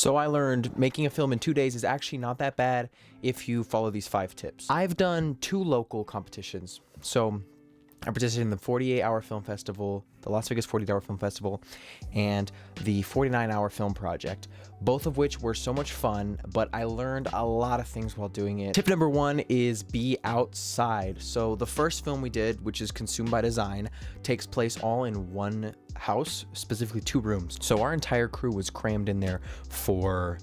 So I learned making a film in 2 days is actually not that bad if you follow these 5 tips. I've done 2 local competitions. So I participated in the 48-hour film festival, the Las Vegas 48-hour film festival, and the 49-hour film project, both of which were so much fun, but I learned a lot of things while doing it. Tip number 1 is be outside. So the first film we did, which is Consumed by Design, takes place all in one house, specifically 2 rooms. So our entire crew was crammed in there for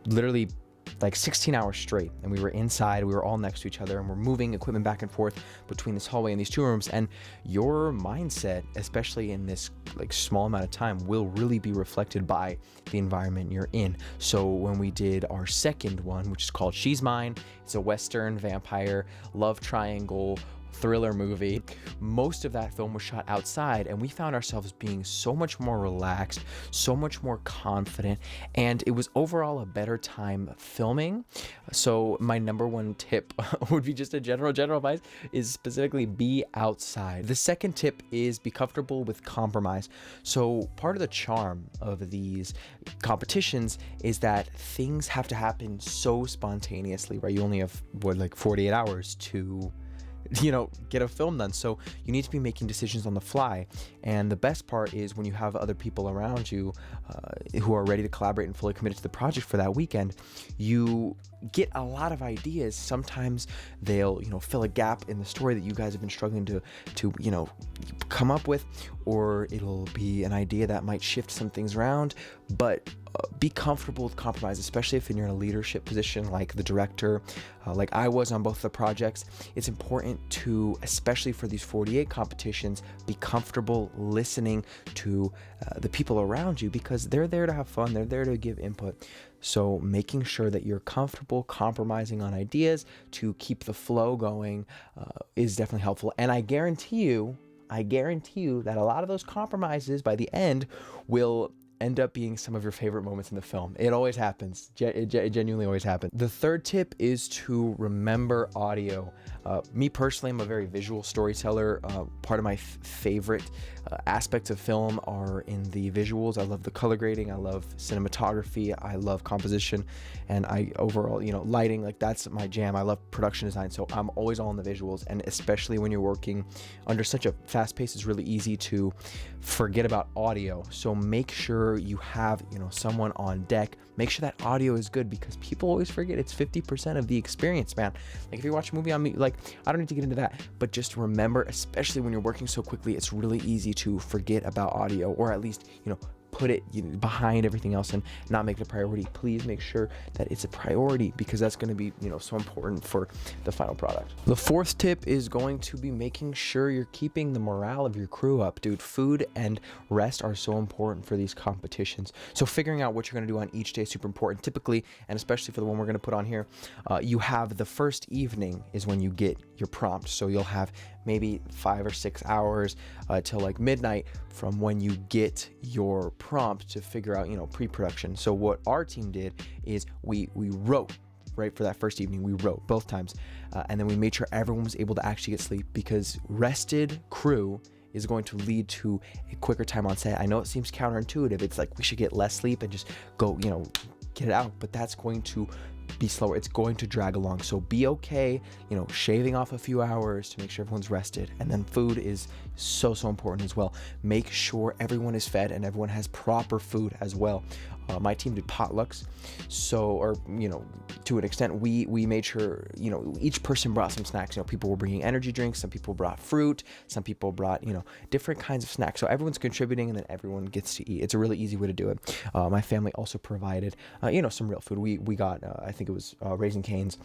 literally like 16 hours straight, and we were inside, we were all next to each other, and we're moving equipment back and forth between this hallway and these 2 rooms. And your mindset, especially in this like small amount of time, will really be reflected by the environment you're in. So when we did our second one, which is called She's Mine, it's a Western vampire love triangle thriller movie. Most of that film was shot outside, and we found ourselves being so much more relaxed, so much more confident, and it was overall a better time filming. So my number 1 tip would be just a general advice is specifically be outside. The second tip is be comfortable with compromise. So part of the charm of these competitions is that things have to happen so spontaneously, right? You only have like 48 hours to get a film done. So you need to be making decisions on the fly. And the best part is when you have other people around you who are ready to collaborate and fully committed to the project for that weekend, you get a lot of ideas. Sometimes they'll, fill a gap in the story that you guys have been struggling to come up with, or it'll be an idea that might shift some things around. But be comfortable with compromise, especially if you're in a leadership position like the director, like I was on both the projects. It's important to, especially for these 48 competitions, be comfortable listening to the people around you, because they're there to have fun, they're there to give input. So making sure that you're comfortable compromising on ideas to keep the flow going is definitely helpful. And I guarantee you that a lot of those compromises by the end will end up being some of your favorite moments in the film. It always happens. It genuinely always happens. The third tip is to remember audio. Me personally, I'm a very visual storyteller. Part of my favorite aspects of film are in the visuals. I love the color grading. I love cinematography. I love composition. And I overall, lighting, like that's my jam. I love production design. So I'm always all in the visuals. And especially when you're working under such a fast pace, it's really easy to forget about audio. So make sure you have, someone on deck. Make sure that audio is good, because people always forget it's 50% of the experience, man. Like if you watch a movie on me, like I don't need to get into that, but just remember, especially when you're working so quickly, it's really easy to forget about audio, or at least, put it behind everything else and not make it a priority. Please make sure that it's a priority, because that's going to be so important for the final product. The fourth tip is going to be making sure you're keeping the morale of your crew up. Dude, food and rest are so important for these competitions. So figuring out what you're going to do on each day is super important. Typically, and especially for the one we're going to put on here, you have the first evening is when you get your prompt. So you'll have maybe 5 or 6 hours till like midnight from when you get your prompt to figure out, pre-production. So what our team did is we wrote, right? For that first evening, we wrote both times. And then we made sure everyone was able to actually get sleep, because rested crew is going to lead to a quicker time on set. I know it seems counterintuitive. It's like we should get less sleep and just go, get it out, but that's going to be slower. It's going to drag along. So be okay, shaving off a few hours to make sure everyone's rested. And then food is so important as well. Make sure everyone is fed and everyone has proper food as well. My team did potlucks. So, to an extent, we made sure, each person brought some snacks. People were bringing energy drinks. Some people brought fruit. Some people brought, different kinds of snacks. So everyone's contributing, and then everyone gets to eat. It's a really easy way to do it. My family also provided, some real food. We got, I think it was Raising Cane's.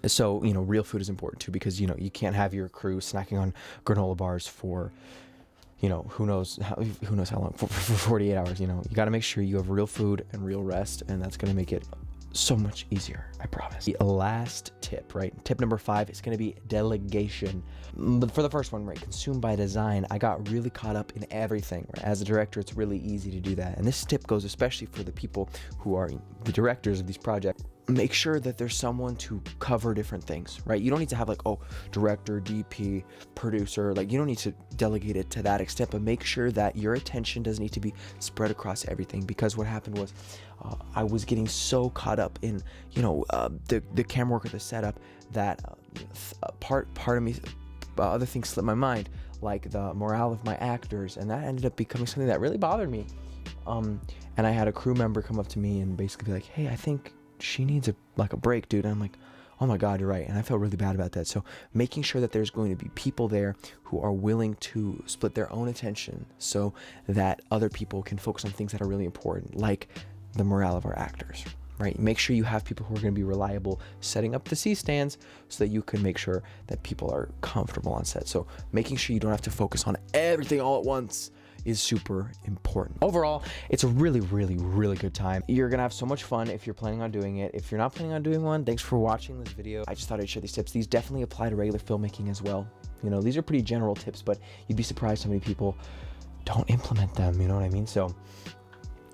So, real food is important too, because, you can't have your crew snacking on granola bars for, who knows how long, for 48 hours. You got to make sure you have real food and real rest, and that's going to make it so much easier, I promise. The last tip, right? Tip number 5 is going to be delegation. For the first one, right, Consumed by Design, I got really caught up in everything, right? As a director, it's really easy to do that. And this tip goes especially for the people who are the directors of these projects. make sure that there's someone to cover different things, right? You don't need to have like, oh, director, DP, producer, like you don't need to delegate it to that extent, but make sure that your attention doesn't need to be spread across everything. Because what happened was I was getting so caught up in, the camera work or the setup that part of me, other things slipped my mind, like the morale of my actors, and that ended up becoming something that really bothered me. And I had a crew member come up to me and basically be like, hey, I think she needs a break, dude. And I'm like, oh my God, you're right. And I felt really bad about that. So making sure that there's going to be people there who are willing to split their own attention so that other people can focus on things that are really important, like the morale of our actors, right? Make sure you have people who are going to be reliable setting up the C-stands so that you can make sure that people are comfortable on set. So making sure you don't have to focus on everything all at once is super important. Overall, it's a really, really, really good time. You're gonna have so much fun if you're planning on doing it. If you're not planning on doing one, thanks for watching this video. I just thought I'd share these tips. These definitely apply to regular filmmaking as well. These are pretty general tips, but you'd be surprised how many people don't implement them, you know what I mean? So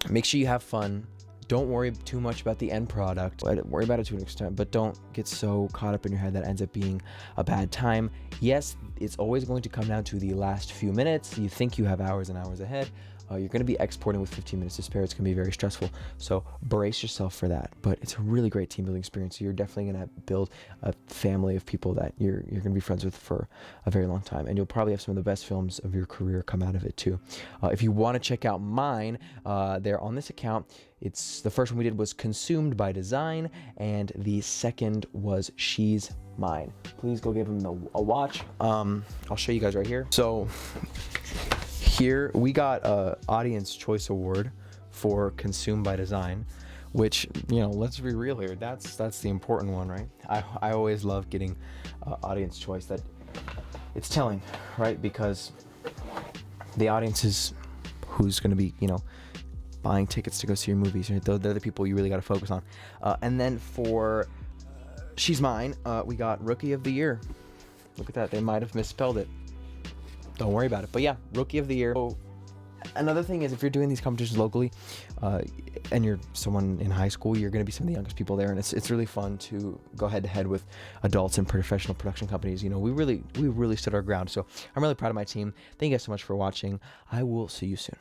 make sure you have fun. Don't worry too much about the end product. Worry about it to an extent, but don't get so caught up in your head that ends up being a bad time. Yes, it's always going to come down to the last few minutes. You think you have hours and hours ahead. You're going to be exporting with 15 minutes to spare. It's going to be very stressful. So brace yourself for that. But it's a really great team building experience. You're definitely going to build a family of people that you're going to be friends with for a very long time. And you'll probably have some of the best films of your career come out of it too. If you want to check out mine, they're on this account. The first one we did was Consumed by Design, and the second was She's Mine. Please go give them a watch. I'll show you guys right here. So here we got a Audience Choice Award for Consumed by Design, which, let's be real here. That's the important one, right? I always love getting Audience Choice. That it's telling, right? Because the audience is who's going to be, buying tickets to go see your movies. They're the people you really got to focus on. And then for She's Mine, we got Rookie of the Year. Look at that. They might have misspelled it. Don't worry about it. But yeah, Rookie of the Year. Oh, another thing is, if you're doing these competitions locally, and you're someone in high school, you're going to be some of the youngest people there, and it's really fun to go head to head with adults and professional production companies. We really stood our ground. So I'm really proud of my team. Thank you guys so much for watching. I will see you soon.